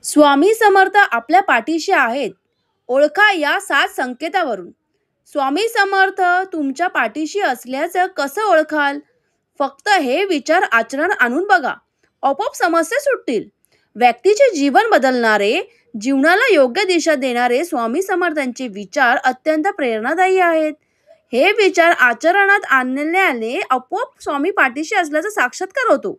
स्वामी समर्थ आपल्या पाठीशी आहेत. ओळखा या 7 संकेतावरून. स्वामी समर्थ तुमच्या पाठीशी असल्याचं कसं ओळखाल? फक्त हे विचार आचरण आणून बघा. आपोआप समस्या सुटतील. व्यक्तीचे जीवन बदलणारे, जीवनाला योग्य दिशा देणारे स्वामी समर्थांचे विचार अत्यंत प्रेरणादायी आहेत. हे विचार आचरणात आणल्याने आपोआप स्वामी पाठीशी असल्याचा साक्षात्कार होतो.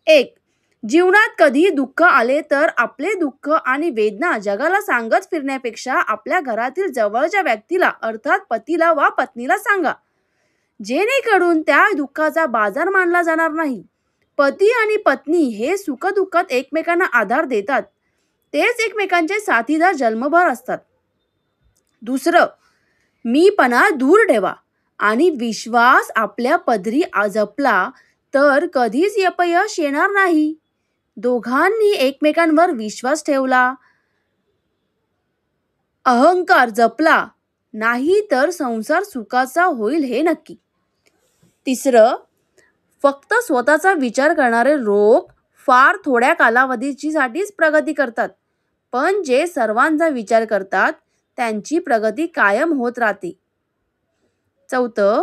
1. जीवनात कधीही दुःख आले तर आपले दुःख आणि वेदना जगाला सांगत फिरण्यापेक्षा आपल्या घरातील जवळच्या व्यक्तीला अर्थात पतीला वा पत्नीला सांगा, जेणेकरून त्या दुःखाचा बाजार मांडला जाणार नाही. पती आणि पत्नी हे सुखदुःखात एकमेकांना आधार देतात. तेच एकमेकांचे साथीदार जन्मभर असतात. दुसरं, मीपणा दूर ठेवा आणि विश्वास आपल्या पदरी जपला तर कधीच अपयश येणार नाही. दोघांनी एकमेकांवर विश्वास ठेवला, अहंकार जपला नाही तर संसार सुखाचा होईल हे नक्की. तिसरं, फक्त स्वतःचा विचार करणारे लोक फार थोड्या कालावधीसाठीच प्रगती करतात, पण जे सर्वांचा विचार करतात त्यांची प्रगती कायम होत राहते. चौथं,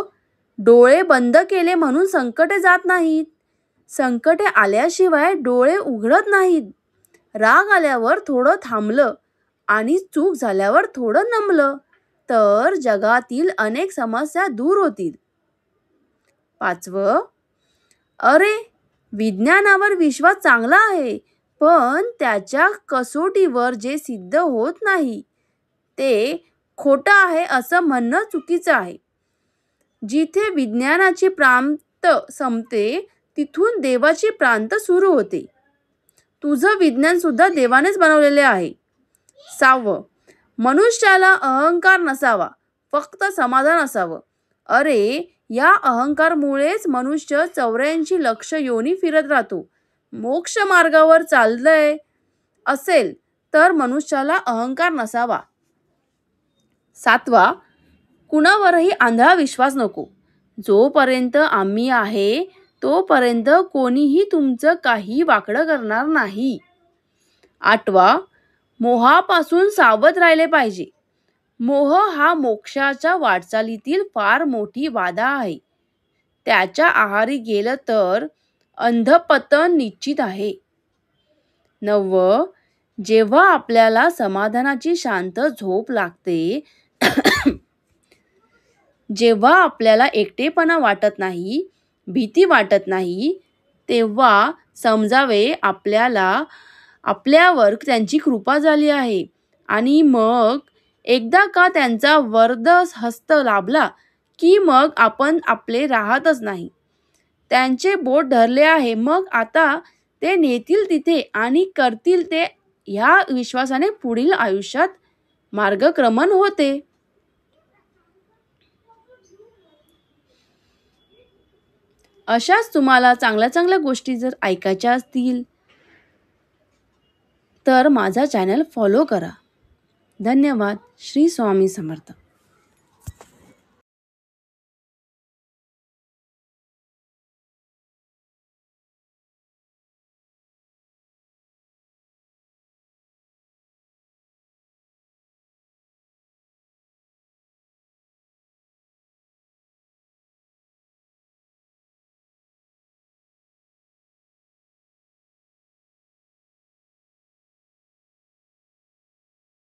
डोळे बंद केले म्हणून संकटे जात नाहीत. संकटे आल्याशिवाय डोळे उघडत नाहीत. राग आल्यावर थोडं थांबलं आणि चूक झाल्यावर थोडं नमलं तर जगातील अनेक समस्या दूर होतील. 5. अरे, विज्ञानावर विश्वास चांगला आहे, पण त्याच्या कसोटीवर जे सिद्ध होत नाही ते खोटं आहे असं म्हणणं चुकीचं आहे. जिथे विज्ञानाची प्रांत संपते तिथून देवाची प्रांत सुरू होते. तुझं विज्ञान सुद्धा देवानेच बनवलेले आहे. 6. मनुष्याला अहंकार नसावा, फक्त समाधान असावं. अरे, या अहंकारमुळेच मनुष्य 84 लक्ष योनी फिरत राहतो. मोक्ष मार्गावर चाललंय असेल तर मनुष्याला अहंकार नसावा. 7. कुणावरही आंधळा विश्वास नको. जोपर्यंत आम्ही आहे तोपर्यंत कोणीही तुमचं काही वाकडं करणार नाही. 8. मोहापासून सावध राहिले पाहिजे. मोह हा मोक्षाच्या वाटचालीतील फार मोठी बाधा आहे. त्याच्या आहारी गेलं तर अंधपतन निश्चित आहे. 9. जेव्हा आपल्याला समाधानाची शांत झोप लागते, जेव्हा आपल्याला एकटेपणा वाटत नाही, भीती वाटत नाही, तेव्हा समजावे आपल्यावर त्यांची कृपा झाली आहे. आणि मग एकदा का त्यांचा वरद हस्त लाभला की मग आपण आपले राहतच नाही. त्यांचे बोट धरले आहे, मग आता ते नेतील तिथे आणि करतील ते ह्या विश्वासाने पुढील आयुष्यात मार्गक्रमण होते. अशाच तुम्हाला चांगल्या चांगल्या गोष्टी जर ऐकायच्या असतील तर माझा चॅनल फॉलो करा. धन्यवाद. श्री स्वामी समर्थ.